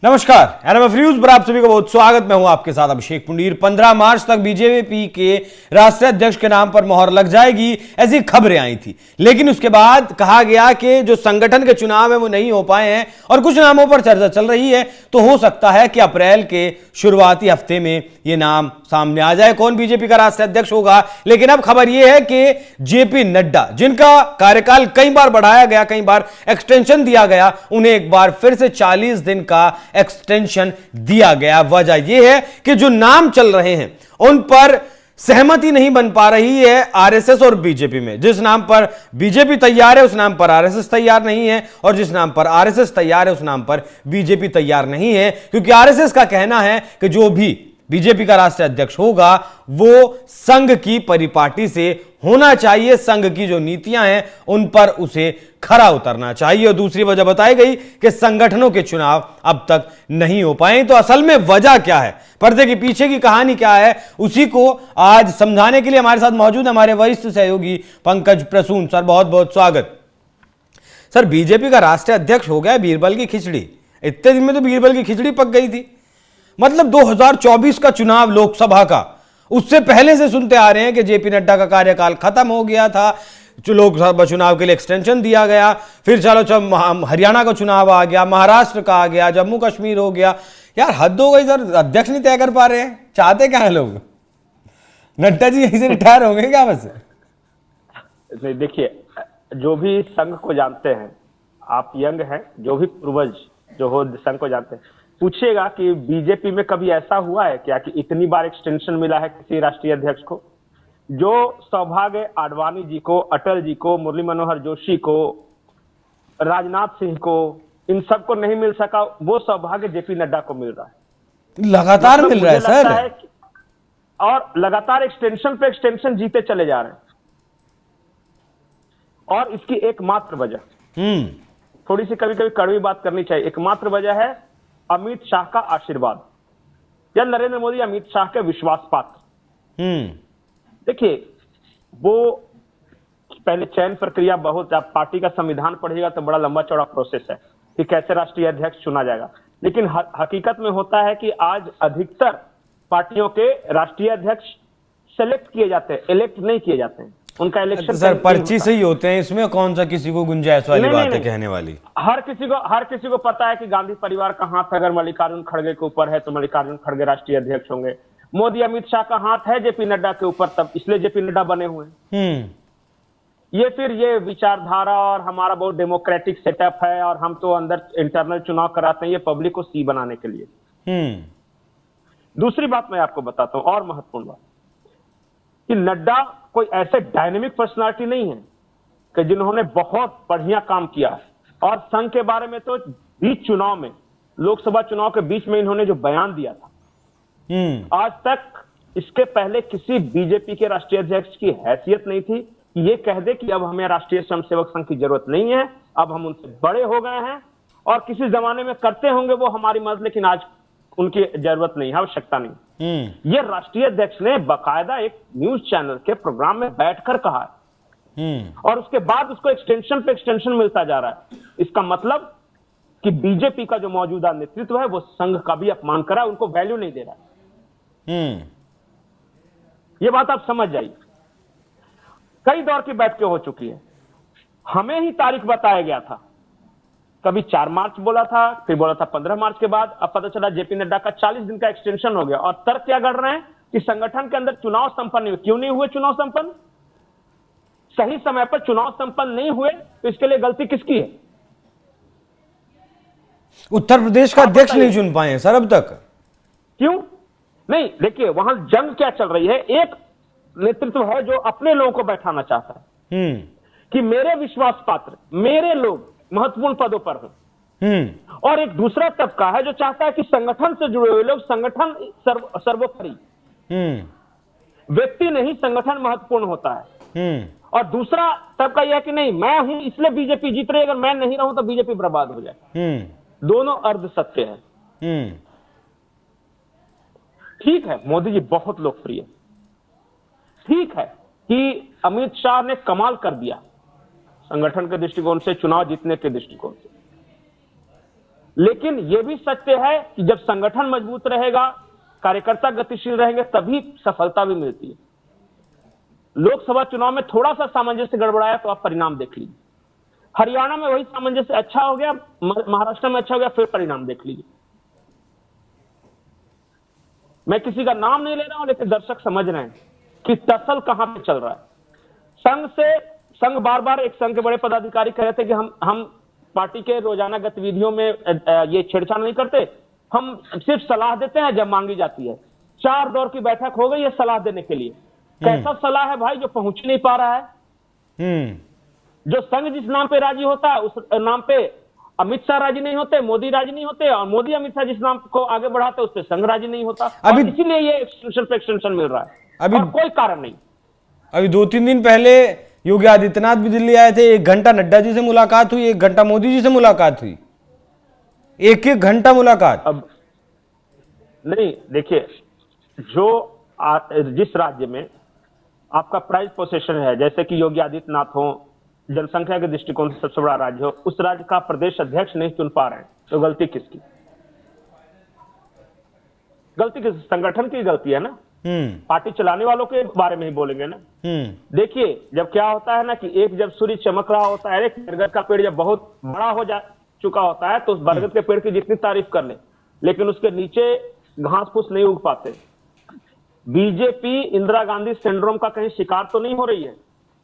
नमस्कार, NMF news पर आप सभी का बहुत स्वागत। मैं हूं आपके साथ अभिषेक पुंडीर। 15 मार्च तक बीजेपी के राष्ट्रीय अध्यक्ष के नाम पर मोहर लग जाएगी, ऐसी खबरें आई थी। लेकिन उसके बाद कहा गया कि जो संगठन के चुनाव है वो नहीं हो पाए हैं और कुछ नामों पर चर्चा चल रही है, तो हो सकता है कि अप्रैल के शुरुआती हफ्ते में ये नाम सामने आ जाए कौन बीजेपी का राष्ट्रीय अध्यक्ष होगा। लेकिन अब खबर यह है कि जेपी नड्डा, जिनका कार्यकाल कई बार बढ़ाया गया, कई बार एक्सटेंशन दिया गया, उन्हें एक बार फिर से 40 दिन का एक्सटेंशन दिया गया। वजह यह है कि जो नाम चल रहे हैं उन पर सहमति नहीं बन पा रही है आरएसएस और बीजेपी में। जिस नाम पर बीजेपी तैयार है उस नाम पर आरएसएस तैयार नहीं है, और जिस नाम पर आरएसएस तैयार है उस नाम पर बीजेपी तैयार नहीं है। क्योंकि आरएसएस का कहना है कि जो भी बीजेपी का राष्ट्रीय अध्यक्ष होगा वो संघ की परिपाटी से होना चाहिए, संघ की जो नीतियां हैं उन पर उसे खरा उतरना चाहिए। और दूसरी वजह बताई गई कि संगठनों के चुनाव अब तक नहीं हो पाए। तो असल में वजह क्या है, पर्दे के पीछे की कहानी क्या है, उसी को आज समझाने के लिए हमारे साथ मौजूद हमारे वरिष्ठ सहयोगी पंकज प्रसून। सर, बहुत बहुत स्वागत। सर, बीजेपी का राष्ट्रीय अध्यक्ष हो गया बीरबल की खिचड़ी। इतने दिन में तो बीरबल की खिचड़ी पक गई थी। मतलब 2024 का चुनाव लोकसभा का, उससे पहले से सुनते आ रहे हैं कि जेपी नड्डा का कार्यकाल खत्म हो गया था, जो लोकसभा चुनाव के लिए एक्सटेंशन दिया गया, फिर चलो हरियाणा का चुनाव आ गया, महाराष्ट्र का आ गया, जम्मू कश्मीर हो गया। यार हद हो गई सर, अध्यक्ष नहीं तय कर पा रहे हैं। चाहते क्या है लोग? नड्डा जी यहीं से रिटायर हो गए क्या बस? देखिए, जो भी संघ को जानते हैं, आप यंग हैं, जो भी पूर्वज जो हो संघ को जानते हैं, पूछिएगा कि बीजेपी में कभी ऐसा हुआ है क्या कि इतनी बार एक्सटेंशन मिला है किसी राष्ट्रीय अध्यक्ष को? जो सौभाग्य आडवाणी जी को, अटल जी को, मुरली मनोहर जोशी को, राजनाथ सिंह को, इन सबको नहीं मिल सका, वो सौभाग्य जेपी नड्डा को मिल रहा है। लगातार मिल रहा है सर, और लगातार एक्सटेंशन पे एक्सटेंशन जीते चले जा रहे हैं। और इसकी एकमात्र वजह, थोड़ी सी कभी कभी कड़वी बात करनी चाहिए, एकमात्र वजह है अमित शाह का आशीर्वाद या नरेंद्र मोदी अमित शाह के विश्वास पात्र। देखिए, वो पहले चयन प्रक्रिया बहुत, आप पार्टी का संविधान पढ़िएगा तो बड़ा लंबा चौड़ा प्रोसेस है कि कैसे राष्ट्रीय अध्यक्ष चुना जाएगा। लेकिन हकीकत में होता है कि आज अधिकतर पार्टियों के राष्ट्रीय अध्यक्ष सेलेक्ट किए जाते हैं, इलेक्ट नहीं किए जाते हैं। उनका इलेक्शन सर पर्ची से ही होते हैं, इसमें कौन सा किसी को गुंजाइश वाली बात है कहने वाली? हर किसी को पता है कि गांधी परिवार का हाथ अगर मल्लिकार्जुन खड़गे के ऊपर है तो मल्लिकार्जुन खड़गे राष्ट्रीय अध्यक्ष होंगे। मोदी अमित शाह का हाथ है जेपी नड्डा के ऊपर, तब इसलिए जेपी नड्डा बने हुए हैं। ये विचारधारा और हमारा बहुत डेमोक्रेटिक सेटअप है और हम तो अंदर इंटरनल चुनाव कराते हैं, ये पब्लिक को सी बनाने के लिए। दूसरी बात मैं आपको बताता हूं, और महत्वपूर्ण बात, कि नड्डा कोई ऐसे डायनेमिक पर्सनालिटी नहीं है कि जिन्होंने बहुत बढ़िया काम किया है। और संघ के बारे में तो बीच चुनाव में, लोकसभा चुनाव के बीच में इन्होंने जो बयान दिया था, आज तक इसके पहले किसी बीजेपी के राष्ट्रीय अध्यक्ष की हैसियत नहीं थी कि ये कह दे कि अब हमें राष्ट्रीय स्वयंसेवक संघ की जरूरत नहीं है, अब हम उनसे बड़े हो गए हैं और किसी जमाने में करते होंगे वो हमारी मदद, लेकिन आज उनकी जरूरत नहीं है, आवश्यकता नहीं। ये राष्ट्रीय अध्यक्ष ने बाकायदा एक न्यूज चैनल के प्रोग्राम में बैठकर कहा है, और उसके बाद उसको एक्सटेंशन पे एक्सटेंशन मिलता जा रहा है। इसका मतलब कि बीजेपी का जो मौजूदा नेतृत्व है वो संघ का भी अपमान करा, उनको वैल्यू नहीं दे रहा है। ये बात आप समझ जाइए। कई दौर की बैठकें हो चुकी है, हमें ही तारीख बताया गया था, कभी 4 मार्च बोला था, फिर बोला था 15 मार्च के बाद, अब पता चला जेपी नड्डा का 40 दिन का एक्सटेंशन हो गया। और तर्क क्या कर रहे हैं कि संगठन के अंदर चुनाव संपन्न नहीं हुए। क्यों नहीं हुए चुनाव संपन्न? सही समय पर चुनाव संपन्न नहीं हुए तो इसके लिए गलती किसकी है? उत्तर प्रदेश का अध्यक्ष नहीं चुन पाए सर अब तक। क्यों नहीं? देखिए, वहां जंग क्या चल रही है। एक नेतृत्व है जो अपने लोगों को बैठाना चाहता है कि मेरे विश्वास पात्र, मेरे लोग महत्वपूर्ण पदों पर हो, और एक दूसरा तबका है जो चाहता है कि संगठन से जुड़े हुए लोग, संगठन सर्वोपरि, व्यक्ति नहीं संगठन महत्वपूर्ण होता है। और दूसरा तबका यह है कि नहीं, मैं हूं इसलिए बीजेपी जीत रही है, अगर मैं नहीं रहूं तो बीजेपी बर्बाद हो जाए। दोनों अर्ध सत्य है। ठीक है, मोदी जी बहुत लोकप्रिय, ठीक है कि अमित शाह ने कमाल कर दिया संगठन के दृष्टिकोण से, चुनाव जीतने के दृष्टिकोण से, लेकिन यह भी सत्य है कि जब संगठन मजबूत रहेगा, कार्यकर्ता गतिशील रहेंगे, तभी सफलता भी मिलती है। लोकसभा चुनाव में थोड़ा सा सामंजस्य गड़बड़ाया तो आप परिणाम देख लीजिए। हरियाणा में वही सामंजस्य अच्छा हो गया, महाराष्ट्र में अच्छा हो गया, फिर परिणाम देख लीजिए। मैं किसी का नाम नहीं ले रहा हूं, लेकिन दर्शक समझ रहे हैं कि टसल कहां पे चल रहा है। संघ बार बार, एक संघ के बड़े पदाधिकारी कह रहे थे कि हम पार्टी के रोजाना गतिविधियों में ये छेड़छाड़ नहीं करते, हम सिर्फ सलाह देते हैं जब मांगी जाती है। 4 दौर की बैठक हो गई है सलाह देने के लिए। कैसा सलाह है भाई जो पहुंच नहीं पा रहा है। जो संघ जिस नाम पे राजी होता है, उस नाम पे अमित शाह राजी नहीं होते, मोदी राजी नहीं होते, और मोदी अमित शाह जिस नाम को आगे बढ़ाते उस पर संघ राजी नहीं होता। अभी इसीलिए ये एक्सटेंशन पे एक्सटेंशन मिल रहा है, अभी और कोई कारण नहीं। अभी 2-3 दिन पहले योगी आदित्यनाथ भी दिल्ली आए थे, 1 घंटा नड्डा जी से मुलाकात हुई, 1 घंटा मोदी जी से मुलाकात हुई, 1-1 घंटा मुलाकात। अब नहीं, देखिए, जिस राज्य में आपका प्राइज पोसेशन है, जैसे कि योगी आदित्यनाथ हो, जनसंख्या के दृष्टिकोण से सबसे बड़ा राज्य हो, उस राज्य का प्रदेश अध्यक्ष नहीं चुन पा रहे हैं, तो गलती किसकी? संगठन की गलती है ना। पार्टी चलाने वालों के बारे में ही बोलेंगे ना। देखिए, जब क्या होता है ना कि एक जब सूर्य चमक रहा होता है, एक बरगद का पेड़ जब बहुत बड़ा हो जा चुका होता है, तो उस बरगद के पेड़ की जितनी तारीफ कर ले, लेकिन उसके नीचे घास फूस नहीं उग पाते। बीजेपी इंदिरा गांधी सिंड्रोम का कहीं शिकार तो नहीं हो रही है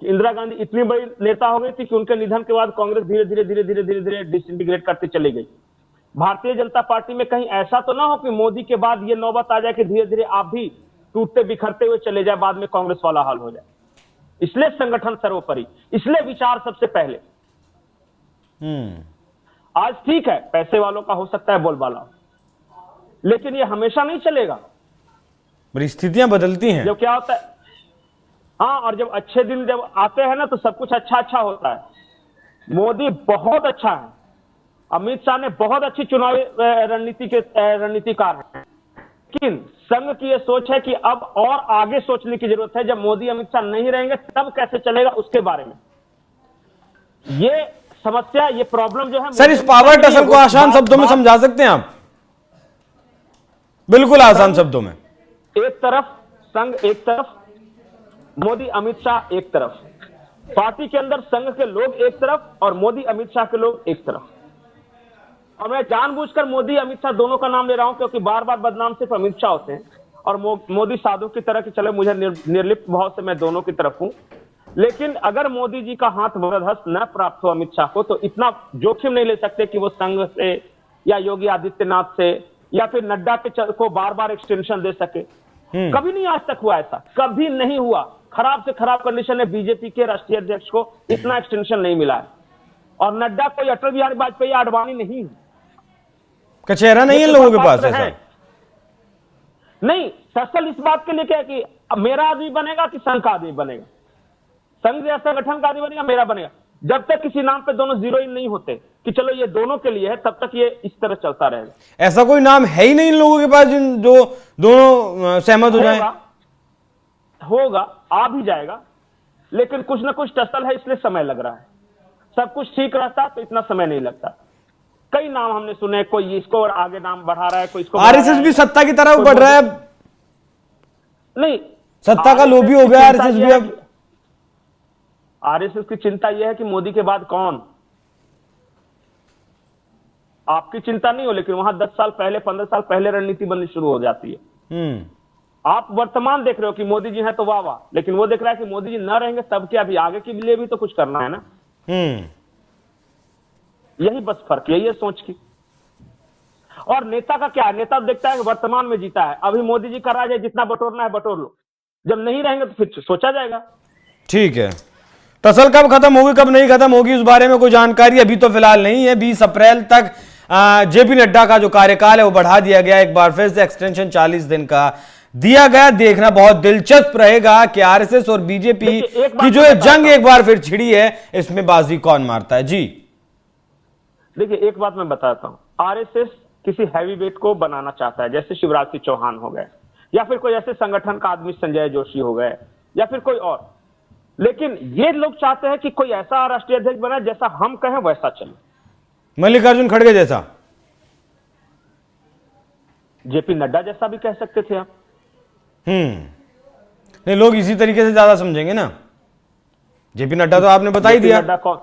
कि इंदिरा गांधी इतनी बड़ी नेता हो गई थी कि उनके निधन के बाद कांग्रेस धीरे धीरे डिसइंटीग्रेट करती चली गई। भारतीय जनता पार्टी में कहीं ऐसा तो ना हो कि मोदी के बाद ये नौबत आ जाए कि धीरे धीरे आप भी टूटते बिखरते हुए चले जाए, बाद में कांग्रेस वाला हाल हो जाए। इसलिए संगठन सर्वोपरि, इसलिए विचार सबसे पहले। आज ठीक है, पैसे वालों का हो सकता है बोलबाला, लेकिन ये हमेशा नहीं चलेगा। परिस्थितियां बदलती हैं। जब क्या होता है, हाँ, और जब अच्छे दिन जब आते हैं ना, तो सब कुछ अच्छा होता है। मोदी बहुत अच्छा है, अमित शाह ने बहुत अच्छी चुनावी रणनीतिकार हैं, लेकिन संघ की यह सोच है कि अब और आगे सोचने की जरूरत है। जब मोदी अमित शाह नहीं रहेंगे तब कैसे चलेगा, उसके बारे में ये समस्या, ये प्रॉब्लम जो है। सर, इस पावर टसल को आसान शब्दों में समझा सकते हैं आप? बिल्कुल आसान शब्दों में। एक तरफ संघ, एक तरफ मोदी अमित शाह, एक तरफ पार्टी के अंदर संघ के लोग एक तरफ और मोदी अमित शाह के लोग एक तरफ। और मैं जानबूझकर मोदी अमित शाह दोनों का नाम ले रहा हूं, क्योंकि बार बार बदनाम सिर्फ अमित शाह होते हैं और मोदी साधु की तरह कि चले, मुझे निर्लिप्त भाव से मैं दोनों की तरफ हूं। लेकिन अगर मोदी जी का हाथ वरदहस्त न प्राप्त हो अमित शाह को, तो इतना जोखिम नहीं ले सकते कि वो संघ से या योगी आदित्यनाथ से या फिर नड्डा को बार बार एक्सटेंशन दे सके। कभी नहीं आज तक हुआ ऐसा, कभी नहीं हुआ। खराब से खराब कंडीशन में बीजेपी के राष्ट्रीय अध्यक्ष को इतना एक्सटेंशन नहीं मिला है। और नड्डा कोई अटल बिहारी वाजपेयी आडवाणी नहीं, कचहरा नहीं है लोगों के पास ऐसा। नहीं, दरअसल इस बात के लिए क्या कि मेरा आदमी बनेगा कि संघ का आदमी बनेगा, संघ या संगठन का आदमी बनेगा, मेरा बनेगा। जब तक किसी नाम पे दोनों जीरो इन नहीं होते कि चलो ये दोनों के लिए है, तब तक ये इस तरह चलता रहेगा। ऐसा कोई नाम है ही नहीं इन लोगों के पास जो दोनों सहमत हो जाए। होगा, आ भी जाएगा, लेकिन कुछ ना कुछ टसल है, इसलिए समय लग रहा है। सब कुछ ठीक रहता तो इतना समय नहीं लगता। कई नाम हमने सुने, कोई इसको और आगे नाम बढ़ा रहा है, कोई इसको। आरएसएस भी सत्ता की तरफ बढ़ रहा है। नहीं, सत्ता का लोभी हो गया आरएसएस भी। अब आरएसएस की चिंता यह है कि मोदी के बाद कौन। आपकी चिंता नहीं हो, लेकिन वहां 10 साल पहले, 15 साल पहले रणनीति बननी शुरू हो जाती है। आप वर्तमान देख रहे हो कि मोदी जी हैं तो वाह वाह, लेकिन वो देख रहा है कि मोदी जी न रहेंगे तब क्या, अभी आगे के लिए भी तो कुछ करना है ना। यही बस फर्क, यही है सोच की। और नेता का क्या है, नेता देखता है कि वर्तमान में जीता है, अभी मोदी जी का राज है, जितना बटोरना है बटोर लो, जब नहीं रहेंगे तो फिर सोचा जाएगा। ठीक है, टसल कब खत्म होगी कब नहीं खत्म होगी उस बारे में कोई जानकारी अभी तो फिलहाल नहीं है। 20 अप्रैल तक जेपी नड्डा का जो कार्यकाल है वो बढ़ा दिया गया, एक बार फिर से एक्सटेंशन 40 दिन का दिया गया। देखना बहुत दिलचस्प रहेगा कि आरएसएस और बीजेपी की जो जंग एक बार फिर छिड़ी है, इसमें बाजी कौन मारता है। जी देखिए, एक बात मैं बताता हूं, आरएसएस किसी हैवी वेट को बनाना चाहता है, जैसे शिवराज सिंह चौहान हो गए, या फिर कोई ऐसे संगठन का आदमी संजय जोशी हो गए, या फिर कोई और। लेकिन ये लोग चाहते हैं कि कोई ऐसा राष्ट्रीय अध्यक्ष बने जैसा हम कहें वैसा चले, मल्लिकार्जुन खड़गे जैसा। जेपी नड्डा जैसा भी कह सकते थे आप। नहीं, लोग इसी तरीके से ज्यादा समझेंगे ना। जेपी नड्डा तो आपने बता ही दिया। नड्डा कौन?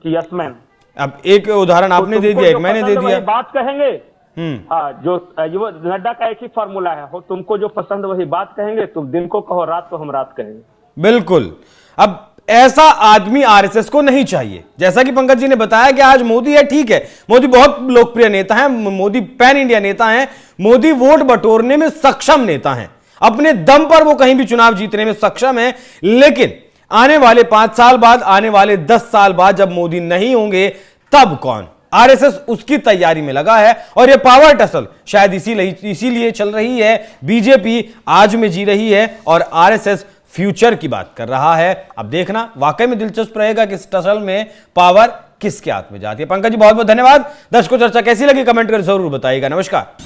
Yes man. अब एक उदाहरण आपने दे दिया, एक मैंने दे दिया। बात कहेंगे। हाँ, जो नड्डा का एक ही फॉर्मूला है, हो तुमको जो पसंद वही बात कहेंगे, तुम दिन को कहो रात को हम रात कहेंगे। बिल्कुल। अब ऐसा आदमी आरएसएस को नहीं चाहिए। जैसा कि पंकज जी ने बताया कि आज मोदी है, ठीक है, मोदी बहुत लोकप्रिय नेता है, मोदी पैन इंडिया नेता है, मोदी वोट बटोरने में सक्षम नेता है, अपने दम पर वो कहीं भी चुनाव जीतने में सक्षम है। लेकिन आने वाले 5 साल बाद, आने वाले 10 साल बाद जब मोदी नहीं होंगे, तब कौन? आरएसएस उसकी तैयारी में लगा है और यह पावर टसल शायद इसीलिए चल रही है। बीजेपी आज में जी रही है और आरएसएस फ्यूचर की बात कर रहा है। अब देखना वाकई में दिलचस्प रहेगा कि इस टसल में पावर किसके हाथ में जाती है। पंकज जी बहुत बहुत धन्यवाद। दर्शकों, चर्चा कैसी लगी कमेंट कर जरूर बताइएगा। नमस्कार।